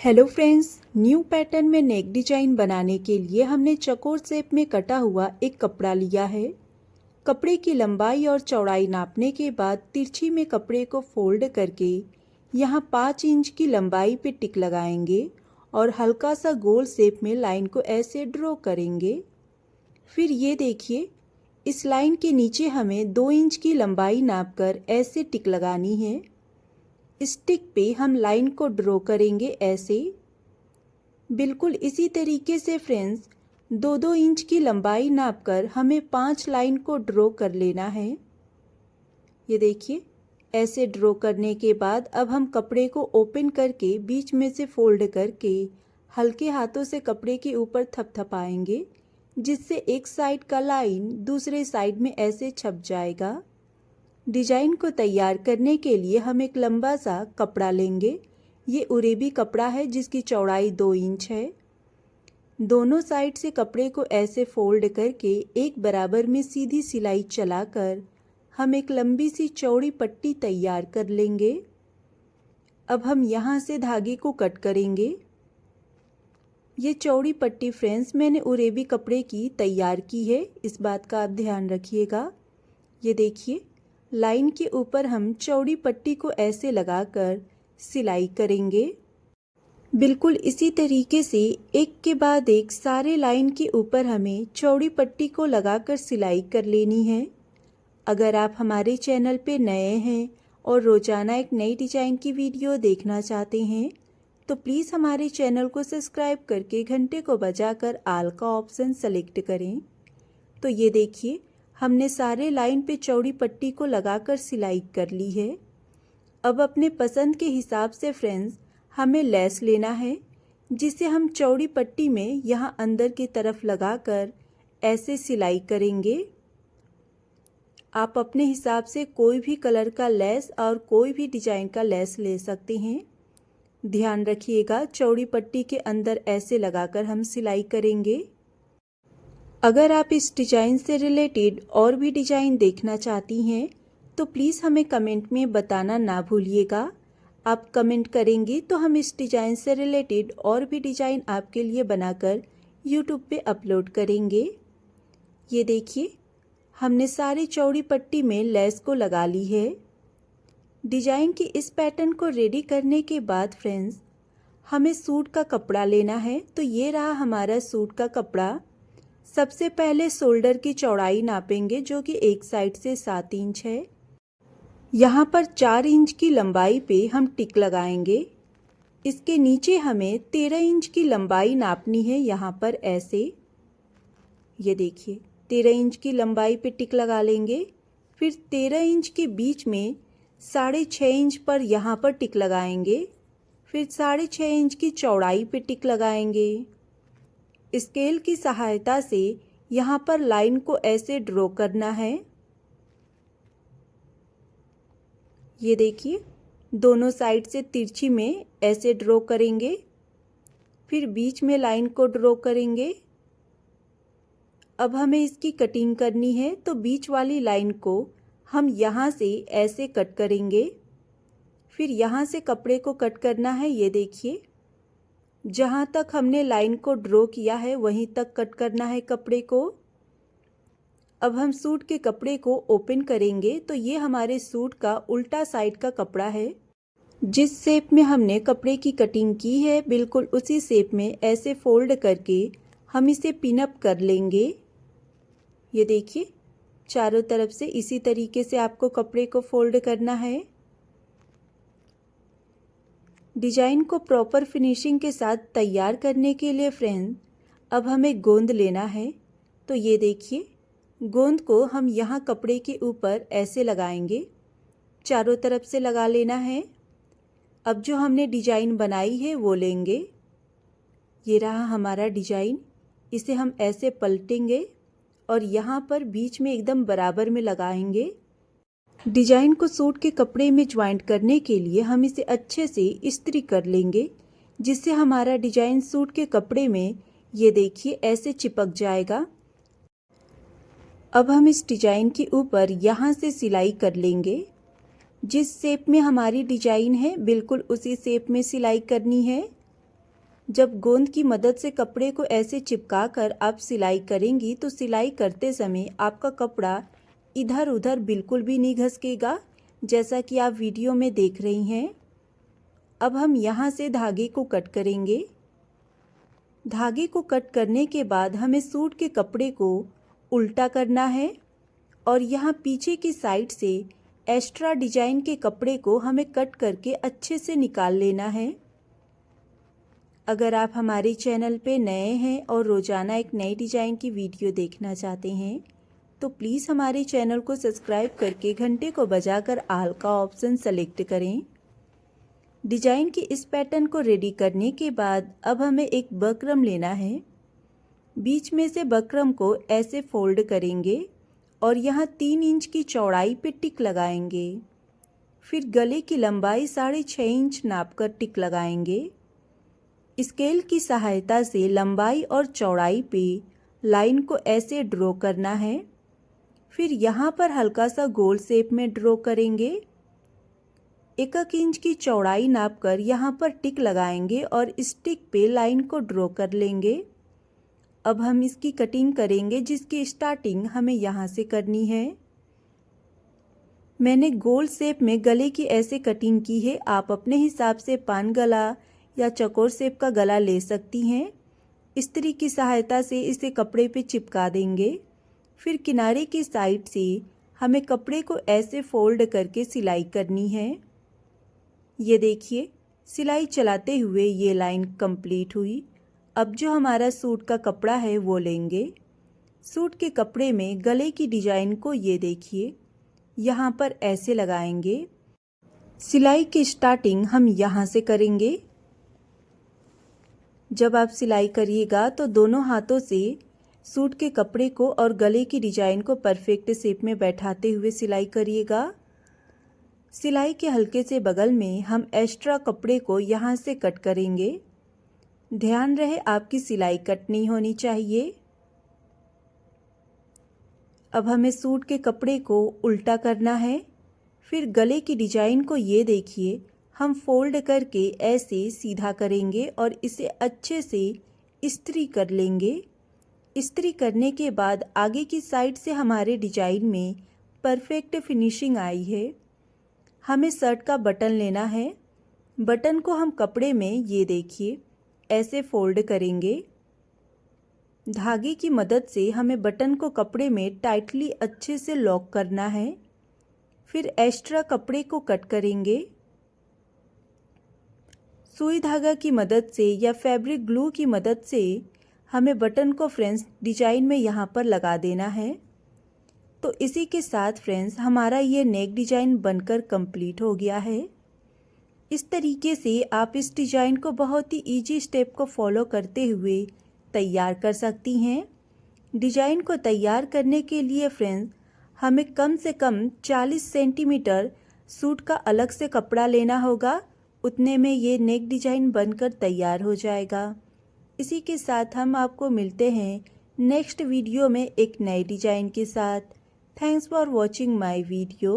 Hello friends, new pattern में नेक design बनाने के लिए हमने चौकोर शेप में कटा हुआ एक कपड़ा लिया है। कपड़े की लंबाई और चौड़ाई नापने के बाद तिरछी में कपड़े को फोल्ड करके यहाँ 5 इंच की लंबाई पे टिक लगाएंगे और हल्का सा गोल शेप में लाइन को ऐसे ड्रॉ करेंगे। फिर ये देखिए, इस लाइन के नीचे हमें 2 इंच की लंबाई नापकर ऐसे टिक लगानी है। स्टिक पे हम लाइन को ड्रॉ करेंगे ऐसे। बिल्कुल इसी तरीके से फ्रेंड्स 2-2 इंच की लंबाई नापकर हमें 5 लाइन को ड्रॉ कर लेना है। ये देखिए, ऐसे ड्रॉ करने के बाद अब हम कपड़े को ओपन करके बीच में से फोल्ड करके हल्के हाथों से कपड़े के ऊपर थपथपाएंगे, जिससे एक साइड का लाइन दूसरे साइड में ऐसे छप जाएगा। डिजाइन को तैयार करने के लिए हम एक लंबा सा कपड़ा लेंगे। ये उरेबी कपड़ा है जिसकी चौड़ाई 2 इंच है। दोनों साइड से कपड़े को ऐसे फोल्ड करके एक बराबर में सीधी सिलाई चलाकर हम एक लंबी सी चौड़ी पट्टी तैयार कर लेंगे। अब हम यहाँ से धागे को कट करेंगे। ये चौड़ी पट्टी फ्रेंड्स मैंने उरेबी कपड़े की तैयार की है, इस बात का आप ध्यान रखिएगा। ये देखिए, लाइन के ऊपर हम चौड़ी पट्टी को ऐसे लगाकर सिलाई करेंगे। बिल्कुल इसी तरीके से एक के बाद एक सारे लाइन के ऊपर हमें चौड़ी पट्टी को लगाकर सिलाई कर लेनी है। अगर आप हमारे चैनल पे नए हैं और रोजाना एक नई डिजाइन की वीडियो देखना चाहते हैं तो प्लीज़ हमारे चैनल को सब्सक्राइब करके घंटे को बजाकर आल का ऑप्शन सेलेक्ट करें। तो ये देखिए, हमने सारे लाइन पे चौड़ी पट्टी को लगाकर सिलाई कर ली है। अब अपने पसंद के हिसाब से फ्रेंड्स हमें लेस लेना है, जिसे हम चौड़ी पट्टी में यहाँ अंदर की तरफ लगाकर ऐसे सिलाई करेंगे। आप अपने हिसाब से कोई भी कलर का लेस और कोई भी डिजाइन का लेस ले सकते हैं। ध्यान रखिएगा, चौड़ी पट्टी के अंदर ऐसे लगाकर हम सिलाई करेंगे। अगर आप इस डिज़ाइन से रिलेटेड और भी डिज़ाइन देखना चाहती हैं तो प्लीज़ हमें कमेंट में बताना ना भूलिएगा। आप कमेंट करेंगे तो हम इस डिज़ाइन से रिलेटेड और भी डिज़ाइन आपके लिए बनाकर यूट्यूब पे अपलोड करेंगे। ये देखिए, हमने सारी चौड़ी पट्टी में लेस को लगा ली है। डिज़ाइन की इस पैटर्न को रेडी करने के बाद फ्रेंड्स हमें सूट का कपड़ा लेना है। तो ये रहा हमारा सूट का कपड़ा। सबसे पहले शोल्डर की चौड़ाई नापेंगे, जो कि एक साइड से 7 इंच है। यहाँ पर 4 इंच की लंबाई पे हम टिक लगाएंगे। इसके नीचे हमें 13 इंच की लंबाई नापनी है, यहाँ पर ऐसे। ये देखिए, 13 इंच की लंबाई पे टिक लगा लेंगे। फिर 13 इंच के बीच में 6.5 इंच पर यहाँ पर टिक लगाएंगे। फिर 6.5 इंच की चौड़ाई पे टिक लगाएंगे। स्केल की सहायता से यहाँ पर लाइन को ऐसे ड्रॉ करना है। ये देखिए, दोनों साइड से तिरछी में ऐसे ड्रॉ करेंगे। फिर बीच में लाइन को ड्रॉ करेंगे। अब हमें इसकी कटिंग करनी है, तो बीच वाली लाइन को हम यहाँ से ऐसे कट करेंगे। फिर यहाँ से कपड़े को कट करना है। ये देखिए, जहाँ तक हमने लाइन को ड्रॉ किया है वहीं तक कट करना है कपड़े को। अब हम सूट के कपड़े को ओपन करेंगे तो ये हमारे सूट का उल्टा साइड का कपड़ा है। जिस शेप में हमने कपड़े की कटिंग की है बिल्कुल उसी शेप में ऐसे फोल्ड करके हम इसे पिन अप कर लेंगे। ये देखिए, चारों तरफ से इसी तरीके से आपको कपड़े को फोल्ड करना है। डिजाइन को प्रॉपर फिनिशिंग के साथ तैयार करने के लिए फ्रेंड अब हमें गोंद लेना है। तो ये देखिए, गोंद को हम यहाँ कपड़े के ऊपर ऐसे लगाएंगे, चारों तरफ से लगा लेना है। अब जो हमने डिजाइन बनाई है वो लेंगे। ये रहा हमारा डिजाइन। इसे हम ऐसे पलटेंगे और यहाँ पर बीच में एकदम बराबर में लगाएंगे। डिजाइन को सूट के कपड़े में ज्वाइंट करने के लिए हम इसे अच्छे से इस्त्री कर लेंगे, जिससे हमारा डिजाइन सूट के कपड़े में ये देखिए ऐसे चिपक जाएगा। अब हम इस डिजाइन के ऊपर यहाँ से सिलाई कर लेंगे। जिस शेप में हमारी डिजाइन है बिल्कुल उसी शेप में सिलाई करनी है। जब गोंद की मदद से कपड़े को ऐसे चिपका कर आप सिलाई करेंगी तो सिलाई करते समय आपका कपड़ा इधर उधर बिल्कुल भी नहीं घसकेगा, जैसा कि आप वीडियो में देख रही हैं। अब हम यहाँ से धागे को कट करेंगे। धागे को कट करने के बाद हमें सूट के कपड़े को उल्टा करना है और यहाँ पीछे की साइड से एक्स्ट्रा डिजाइन के कपड़े को हमें कट करके अच्छे से निकाल लेना है। अगर आप हमारे चैनल पे नए हैं और रोज़ाना एक नई डिजाइन की वीडियो देखना चाहते हैं तो प्लीज़ हमारे चैनल को सब्सक्राइब करके घंटे को बजाकर ऑल का ऑप्शन सेलेक्ट करें। डिजाइन के इस पैटर्न को रेडी करने के बाद अब हमें एक बक्रम लेना है। बीच में से बक्रम को ऐसे फोल्ड करेंगे और यहाँ 3 इंच की चौड़ाई पे टिक लगाएंगे। फिर गले की लंबाई 6.5 इंच नापकर टिक लगाएंगे। स्केल की सहायता से लंबाई और चौड़ाई पे लाइन को ऐसे ड्रॉ करना है। फिर यहाँ पर हल्का सा गोल शेप में ड्रॉ करेंगे। 1 इंच की चौड़ाई नापकर यहाँ पर टिक लगाएंगे और इस टिक पे लाइन को ड्रॉ कर लेंगे। अब हम इसकी कटिंग करेंगे, जिसकी स्टार्टिंग हमें यहाँ से करनी है। मैंने गोल शेप में गले की ऐसे कटिंग की है। आप अपने हिसाब से पान गला या चौकोर शेप का गला ले सकती हैं। इस्त्री की सहायता से इसे कपड़े पे चिपका देंगे। फिर किनारे की साइड से हमें कपड़े को ऐसे फोल्ड करके सिलाई करनी है। ये देखिए, सिलाई चलाते हुए ये लाइन कंप्लीट हुई। अब जो हमारा सूट का कपड़ा है वो लेंगे। सूट के कपड़े में गले की डिजाइन को ये देखिए यहाँ पर ऐसे लगाएंगे। सिलाई की स्टार्टिंग हम यहाँ से करेंगे। जब आप सिलाई करिएगा तो दोनों हाथों से सूट के कपड़े को और गले की डिजाइन को परफेक्ट शेप में बैठाते हुए सिलाई करिएगा। सिलाई के हल्के से बगल में हम एक्स्ट्रा कपड़े को यहाँ से कट करेंगे। ध्यान रहे आपकी सिलाई कट नहीं होनी चाहिए। अब हमें सूट के कपड़े को उल्टा करना है। फिर गले की डिजाइन को ये देखिए हम फोल्ड करके ऐसे सीधा करेंगे और इसे अच्छे से इस्त्री कर लेंगे। इस्त्री करने के बाद आगे की साइड से हमारे डिजाइन में परफेक्ट फिनिशिंग आई है। हमें शर्ट का बटन लेना है। बटन को हम कपड़े में ये देखिए ऐसे फोल्ड करेंगे। धागे की मदद से हमें बटन को कपड़े में टाइटली अच्छे से लॉक करना है। फिर एक्स्ट्रा कपड़े को कट करेंगे। सुई धागा की मदद से या फैब्रिक ग्लू की मदद से हमें बटन को फ्रेंड्स डिजाइन में यहाँ पर लगा देना है। तो इसी के साथ फ्रेंड्स हमारा ये नेक डिजाइन बनकर कंप्लीट हो गया है। इस तरीके से आप इस डिजाइन को बहुत ही इजी स्टेप को फॉलो करते हुए तैयार कर सकती हैं। डिजाइन को तैयार करने के लिए फ्रेंड्स हमें कम से कम 40 सेंटीमीटर सूट का अलग से कपड़ा लेना होगा। उतने में ये नेक डिजाइन बनकर तैयार हो जाएगा। इसी के साथ हम आपको मिलते हैं नेक्स्ट वीडियो में एक नए डिजाइन के साथ। Thanks for watching my video.